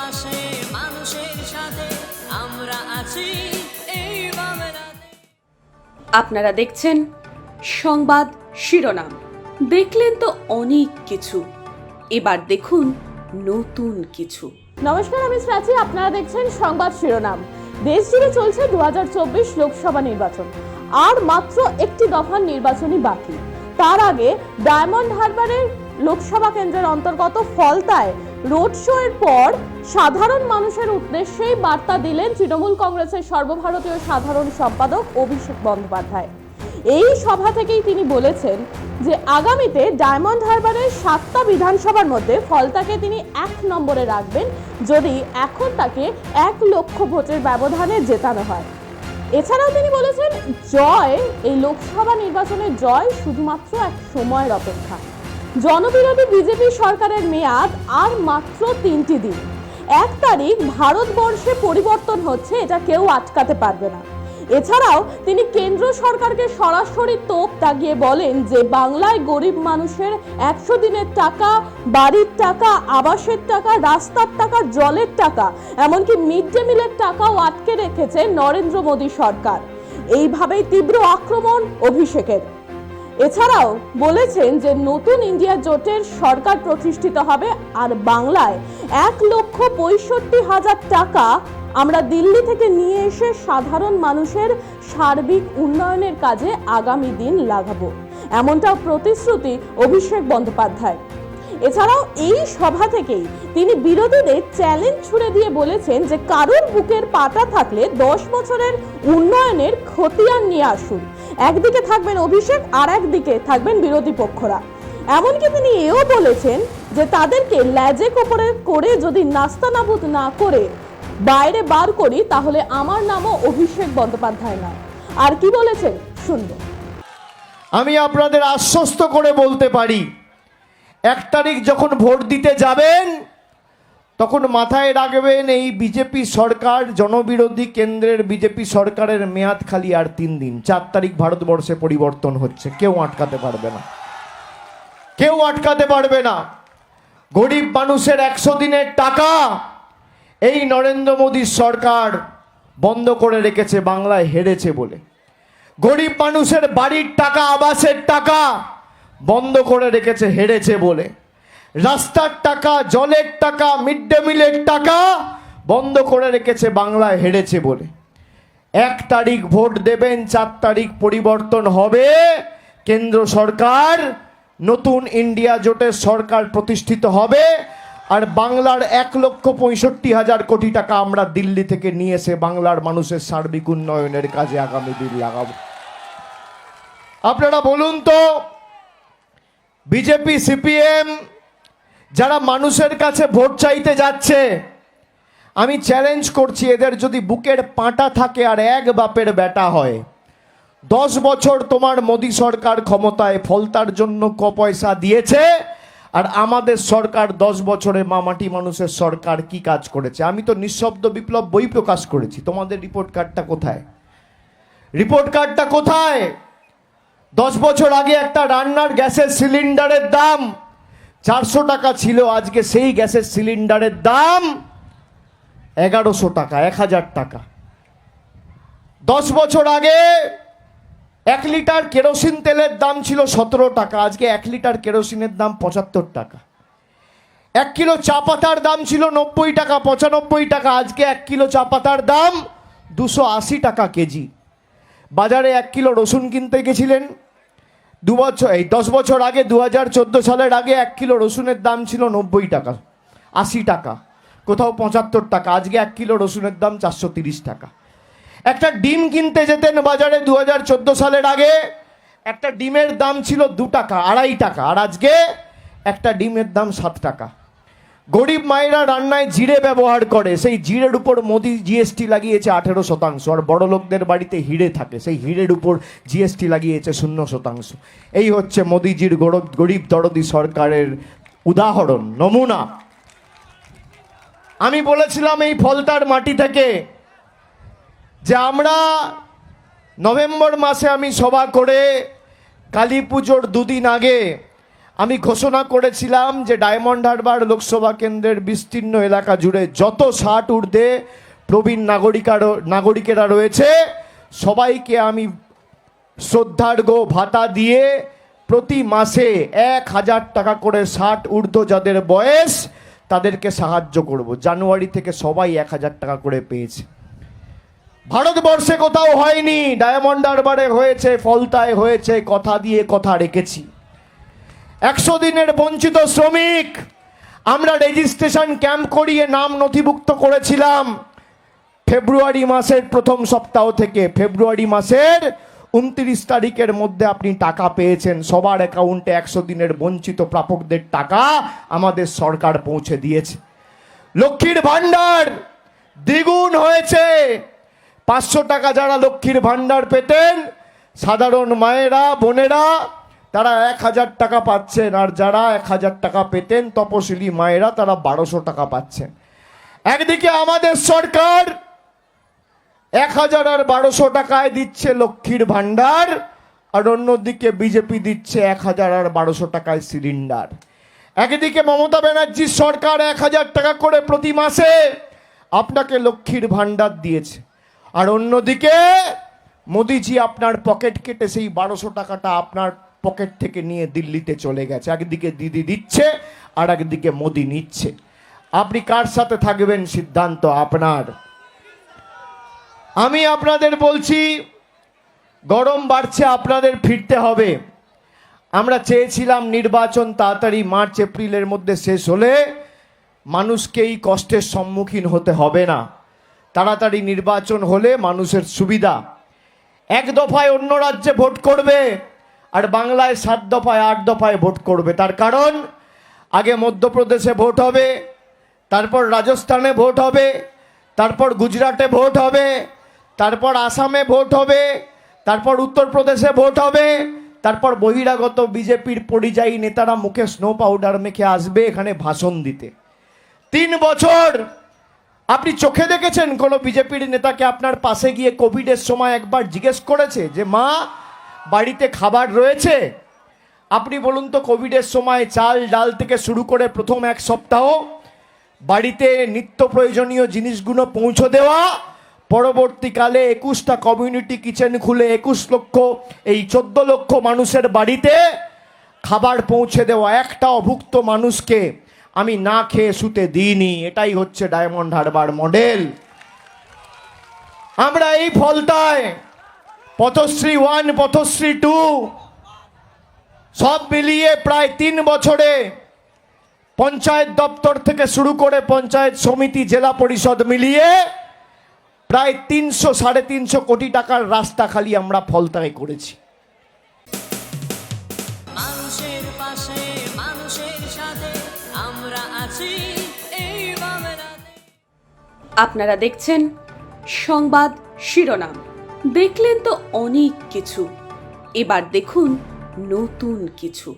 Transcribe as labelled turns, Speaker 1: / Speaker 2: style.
Speaker 1: পাশে মানুষের সাথে আমরা আছি এই বাংলাতে।
Speaker 2: আপনারা দেখছেন সংবাদ শিরোনাম। দেখলেন তো অনেক কিছু, এবার দেখুন নতুন কিছু।
Speaker 3: নমস্কার, আমি প্রাচী। আপনারা দেখছেন সংবাদ শিরোনাম। দেশ জুড়ে চলছে 2024 লোকসভা নির্বাচন, আর মাত্র একটি দফার নির্বাচনী বাকি। তার আগে ডায়মন্ড হারবারের লোকসভা কেন্দ্রের অন্তর্গত ফলতায় রোড শো এর পর সাধারণ মানুষের উদ্দেশ্যেই বার্তা দিলেন তৃণমূল কংগ্রেসের সর্বভারতীয় সাধারণ সম্পাদক অভিষেক বন্দ্যোপাধ্যায়। এই সভা থেকেই তিনি বলেছেন যে আগামীতে ডায়মন্ড হারবারের 7টা বিধানসভার মধ্যে ফলতাকে তিনি 1 নম্বরে রাখবেন যদি এখন তাকে 1 লক্ষ ভোটের ব্যবধানে জেতানো হয়। এছাড়াও তিনি বলেছেন, জয়, এই লোকসভা নির্বাচনের জয় শুধুমাত্র এক সময়ের অপেক্ষা। জনবিরোধী বিজেপি সরকারের মেয়াদ আর মাত্র 3টি দিন। 1 তারিখ ভারতবর্ষে পরিবর্তন হচ্ছে, এটা কেউ আটকাতে পারবে না। এছাড়াও তিনি কেন্দ্র সরকারকে সরাসরি তোপ দাগিয়ে বলেন যে বাংলায় গরিব মানুষের 100 দিনের টাকা, বাড়ির টাকা, আবাসের টাকা, রাস্তার টাকা, জলের টাকা, এমনকি মিড ডে মিলের টাকাও আটকে রেখেছে নরেন্দ্র মোদী সরকার। এইভাবেই তীব্র আক্রমণ অভিষেকের। এছাড়াও বলেছেন যে নতুন ইন্ডিয়া জোটের সরকার প্রতিষ্ঠিত হবে, আর বাংলায় 1,65,000 টাকা আমরা দিল্লি থেকে নিয়ে এসে সাধারণ মানুষের সার্বিক উন্নয়নের কাজে আগামী দিন লাগাবো, এমনটাও প্রতিশ্রুতি অভিষেক বন্দ্যোপাধ্যায়। এছাড়াও এই সভা থেকেই তিনি বিরোধীদের চ্যালেঞ্জ ছুড়ে দিয়ে বলেছেন যে কারোর বুকের পাটা থাকলে 10 বছরের উন্নয়নের খতিয়ান নিয়ে আসুন। একদিকে থাকবেন অভিষেক, আর একদিকে থাকবেন বিরোধী পক্ষরা। এমনকি তিনি এও বলেছেন যে তাদেরকে ল্যাজে কোপরে করে যদি নাস্তানাবুদ না করে বাইরে বার করি তাহলে আমার নামও অভিষেক বন্দ্যোপাধ্যায় না। আর কি বলেছেন শুনবো।
Speaker 4: আমি আপনাদের আশ্বস্ত করে বলতে পারি, 1 তারিখ যখন ভোট দিতে যাবেন তখন মাথায় রাখবেন এই বিজেপি সরকার, জনবিরোধী কেন্দ্রের বিজেপি সরকারের মেয়াদ খালি আর 3 দিন। 4 তারিখ ভারতবর্ষে পরিবর্তন হচ্ছে, কেউ আটকাতে পারবে না, কেউ আটকাতে পারবে না। গরিব মানুষের 100 দিনের টাকা এই নরেন্দ্র মোদীর সরকার বন্ধ করে রেখেছে বাংলায় হেরেছে বলে। গরিব মানুষের বাড়ির টাকা, আবাসের টাকা বন্ধ করে রেখেছে হেরেছে বলে। রাস্তার টাকা, জলের টাকা, মিড ডে মিলের টাকা বন্ধ করে রেখেছে বাংলায় হেরেছে বলে। 1 তারিখ ভোট দেবেন, 4 তারিখ পরিবর্তন হবে, কেন্দ্র সরকার, নতুন ইন্ডিয়া জোটের সরকার প্রতিষ্ঠিত হবে, আর বাংলার 1,65,000 কোটি টাকা আমরা দিল্লি থেকে নিয়ে এসে বাংলার মানুষের সার্বিক উন্নয়নের কাজে আগামী দিন লাগাবো। আপনারা বলুন তো, বিজেপি, সিপিএম যারা মানুষের কাছে ভোট চাইতে যাচ্ছে, আমি চ্যালেঞ্জ করছি, এদের যদি বুকের পাঁটা থাকে আর 1 বাপের বেটা হয়, 10 বছর তোমার মোদী সরকার ক্ষমতায় ফলতার জন্য পয়সা দিয়েছে, আর আমাদের সরকার 10 বছরে মামাটি মানুষের সরকার কি কাজ করেছে? আমি তো নিঃশব্দ বিপ্লব বই প্রকাশ করেছি, তোমাদের রিপোর্ট কার্ডটা কোথায়? রিপোর্ট কার্ডটা কোথায়? 10 বছর আগে একটা রান্নার গ্যাসের সিলিন্ডারের দাম 400 টাকা ছিল, আজকে সেই গ্যাসের সিলিন্ডারের দাম 1100 টাকা, 1000 টাকা। 10 বছর আগে 1 লিটার কেরোসিন তেলের দাম ছিল 17 টাকা, আজকে 1 লিটার কেরোসিনের দাম 75 টাকা। 1 কিলো চা পাতার দাম ছিল 90 টাকা, 95 টাকা, আজকে 1 কিলো চা পাতার দাম 280 টাকা কেজি। বাজারে 1 কিলো রসুন কিনতে গেছিলেন 10 বছর আগে, 2014 সালের আগে 1 কিলো রসুনের দাম ছিল 90 টাকা, 80 টাকা, কোথাও 75 টাকা, আজকে 1 কিলো রসুনের দাম 430 টাকা। একটা ডিম কিনতে যেতেন বাজারে 2014 সালের আগে, একটা ডিমের দাম ছিল 2 টাকা, 2.5 টাকা, আর আজকে একটা ডিমের দাম 7 টাকা। গরিব মায়েরা রান্নায় জিরে ব্যবহার করে, সেই জিরের উপর মোদি জিএসটি লাগিয়েছে 18%, আর বড় লোকদের বাড়িতে হিরে থাকে, সেই হিরের উপর জিএসটি লাগিয়েছে 0%। এই হচ্ছে মোদিজির গরিব দরদি সরকারের উদাহরণ, নমুনা। আমি বলেছিলাম এই ফলতার মাটি থেকে যে আমরা নভেম্বর মাসে আমি সভা করে কালী পুজোর 2 দিন আগে আমি ঘোষণা করেছিলাম যে ডায়মন্ড হারবার লোকসভা কেন্দ্রের বিস্তীর্ণ এলাকা জুড়ে যত 60 ঊর্ধ্বে প্রবীণ নাগরিকেরা রয়েছে সবাইকে আমি শ্রদ্ধার্ঘ্য ভাতা দিয়ে প্রতি মাসে 1000 টাকা করে 60 ঊর্ধ্ব যাদের বয়স তাদেরকে সাহায্য করব। জানুয়ারি থেকে সবাই 1000 টাকা করে পেয়েছে। ভারতবর্ষে কোথাও হয়নি, ডায়মন্ড হারবারে হয়েছে, ফলতায় হয়েছে, কথা দিয়ে কথা রেখেছি। 100 দিনের বঞ্চিত শ্রমিক আমরা রেজিস্ট্রেশন ক্যাম্প করিয়ে নাম নথিভুক্ত করেছিলাম ফেব্রুয়ারি মাসের প্রথম সপ্তাহ থেকে। ফেব্রুয়ারি মাসের 29 তারিখের মধ্যে আপনি টাকা পেয়েছেন। সবার অ্যাকাউন্টে 100 দিনের বঞ্চিত প্রাপকদের টাকা আমাদের সরকার পৌঁছে দিয়েছে। লক্ষ্মীর ভাণ্ডার দ্বিগুণ হয়েছে। 500 টাকা যারা লক্ষ্মীর ভাণ্ডার পেতেন সাধারণ মায়েরা বোনেরা তারা 1000 টাকা পাচ্ছেন, আর যারা 1000 টাকা পেতেন তপশিলি মায়েরা তারা 1200 টাকা পাচ্ছেন। একদিকে আমাদের সরকার 1000 আর 1200 টাকায় দিচ্ছে লক্ষ্মীর ভাণ্ডার, আর অন্যদিকে বিজেপি দিচ্ছে 1000 আর 1200 টাকায় সিলিন্ডার। একদিকে মমতা ব্যানার্জির সরকার 1000 টাকা করে প্রতি মাসে আপনাকে লক্ষ্মীর ভাণ্ডার দিয়েছে, আর অন্যদিকে মোদিজি আপনার পকেট কেটে সেই 1200 টাকাটা আপনার পকেট থেকে নিয়ে দিল্লিতে চলে গেছে। একদিকে দিদি দিচ্ছে আর একদিকে মোদি নিচ্ছে। আপনি কার সাথে থাকবেন সিদ্ধান্ত আপনার। আমি আপনাদের বলছি গরম বাড়ছে, আপনাদের ফিরতে হবে। আমরা চেয়েছিলাম নির্বাচন তাড়াতাড়ি মার্চ এপ্রিলের মধ্যে শেষ হলে মানুষকে এই কষ্টের সম্মুখীন হতে হবে না। তাড়াতাড়ি নির্বাচন হলে মানুষের সুবিধা। 1 দফায় অন্য রাজ্যে ভোট করবে আর বাংলায় 7 দফায় 8 দফায় ভোট করবে। তার কারণ আগে মধ্যপ্রদেশে ভোট হবে, তারপর রাজস্থানে ভোট হবে, তারপর গুজরাটে ভোট হবে, তারপর আসামে ভোট হবে, তারপর উত্তরপ্রদেশে ভোট হবে, তারপর বহিরাগত বিজেপির পরিযায়ী নেতারা মুখে স্নো পাউডার মেখে আসবে এখানে ভাষণ দিতে। 3 বছর আপনি চোখে দেখেছেন কোনো বিজেপির নেতাকে আপনার পাশে গিয়ে কোভিডের সময় একবার জিজ্ঞেস করেছে যে মা বাড়িতে খাবার রয়েছে? আপনি বলুন তো, কোভিডের সময় চাল ডাল থেকে শুরু করে প্রথম 1 সপ্তাহ বাড়িতে নিত্য প্রয়োজনীয় জিনিসগুলো পৌঁছে দেওয়া, পরবর্তীকালে 21টা কমিউনিটি কিচেন খুলে 21 লক্ষ এই 14 লক্ষ মানুষের বাড়িতে খাবার পৌঁছে দেওয়া, একটা অভুক্ত মানুষকে আমি না খেয়ে শুতে দিইনি। এটাই হচ্ছে ডায়মন্ড হারবার মডেল। আমরা এই ফলতায় পথশ্রী 1 পথশ্রী 2 সব মিলিয়ে প্রায় 3 বছরে পঞ্চায়েত দপ্তর থেকে শুরু করে পঞ্চায়েত সমিতি জেলা পরিষদ মিলিয়ে প্রায় 300-350 কোটি টাকার রাস্তা খালি আমরা ফলতায় করেছি।
Speaker 1: মানুষের পাশে মানুষের সাথে আমরা আছি এই বাংলাতে।
Speaker 2: আপনারা দেখছেন সংবাদ শিরোনাম। দেখলেন তো অনেক কিছু, এবার দেখুন নতুন কিছু।